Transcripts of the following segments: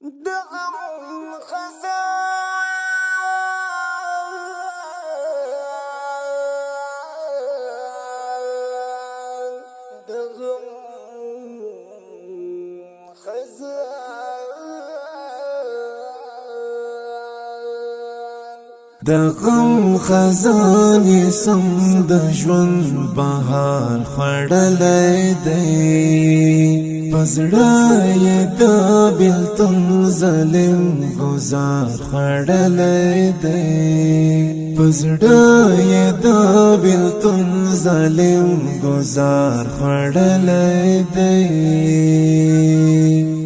د غم خزان د غم خزان د غم خزان سم د ژوند بهار خړلای دی پزړای د بلتون ظالم گزار خړلای دی پزړای د بلتون ظالم گزار خړلای دی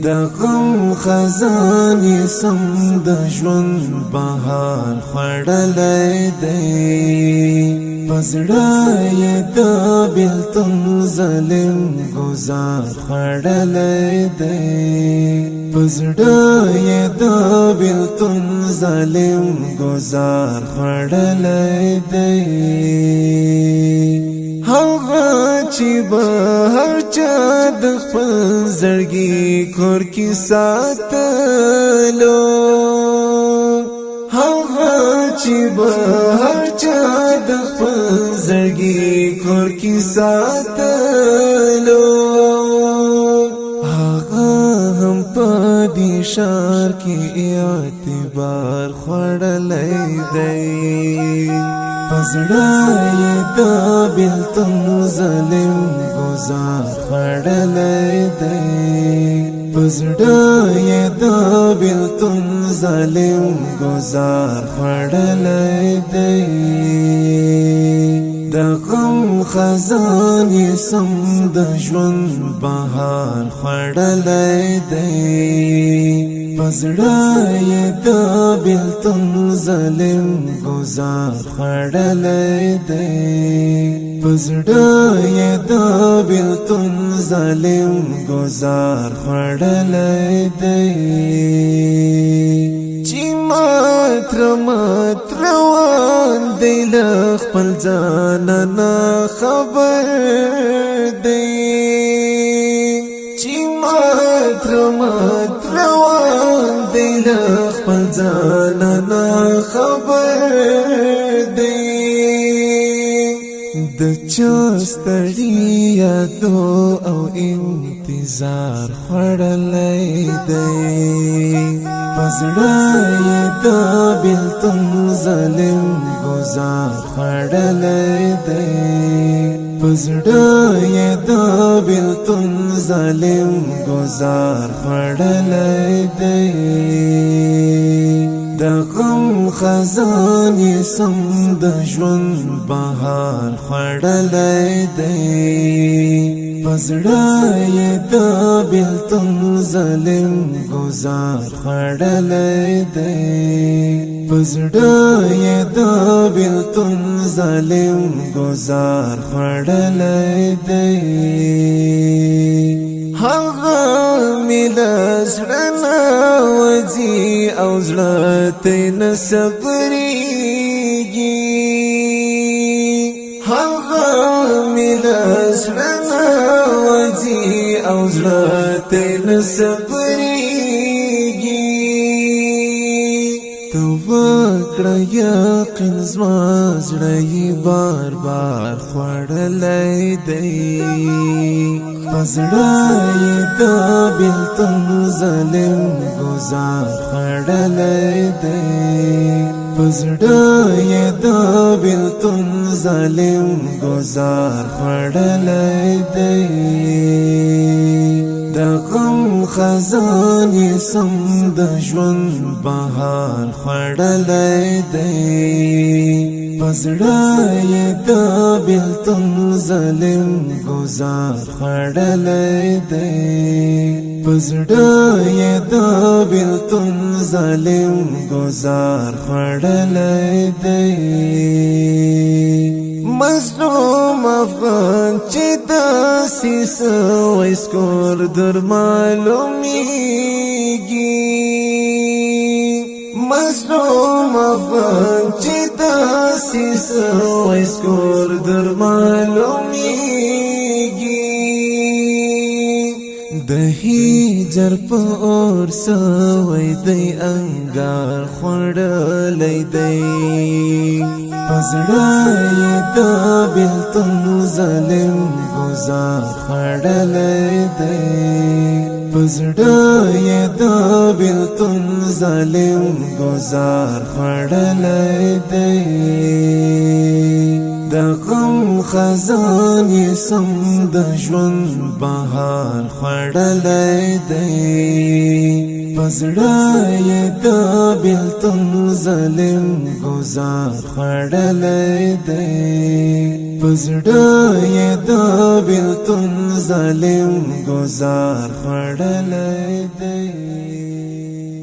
د غم خزان سم د ژوند بهار خړلای دی پزړای د بلتون ظالم گزار خړلای دی پزړای د بلتون ظالم گزار خړلای دی هغه چې به هر چا د خپل زړګي کور کې ساتلو هغه چې به هر چا د خپل زړګي کور کې ساتلو هغه هم په دې ښار کې اعتبار خړلای دی پزړای د بلتون ظالم گزار خړلای دی پزړای د بلتون ظالم گزار خړلای دی د غم خزان سم د ژوند بهار خړلای دی پزړای د بلتون ظالم گزار خړلای دی پزړای د بلتون ظالم گزار خړلای دی چې مات روان دی له خپل ځان نه خبر دی چې مات روان دی له خپل ځان نه خبر دی د چا ستړي یادو او انتظار خړلای دی پزړای د بلتون ظالم گزار خړلای دی پزړای د بلتون ظالم گزار خړلای دی د غم خزان سم د ژوند بهار خړلای دی پزړای د بلتون ظالم گزار خړلای دی پزړای د بلتون ظالم گزار خړلای دی هغه ملزړنا وځي او زړه ته نصبريږي هغه ملزړنا وځي او زړه ته نصبريږي تو وکړه یقین زما زړه بار بار خړلای دی پزړای د بلتون ظالم گزار خړلای دی پزړای د بلتون ظالم گزار خړلای دی د غم خزان سم د ژوند بهار خړلای دی پزړای د بلتون ظالم گزار خړلای دی پزړای د بلتون ظالم گزار خړلای دی مظلوم افغان چې داسې سوی سکور در معلومیږي مظلوم افغان چې داسې سوی سکور در معلومیږي د جر په اور سوی دی انګار خوړلی دی پزړه یې د بیلتون ظالم ګزار خوړلی دی پزړه یې د بیلتون ظالم ګزار خوړلی دی د غم خزان یې سم د ژوند بهار خوړلی دی پزړه یې د بیلتون ظالم ګزار خوړلی دی پزړه یې د بیلتون ظالم ګزار خوړلی دی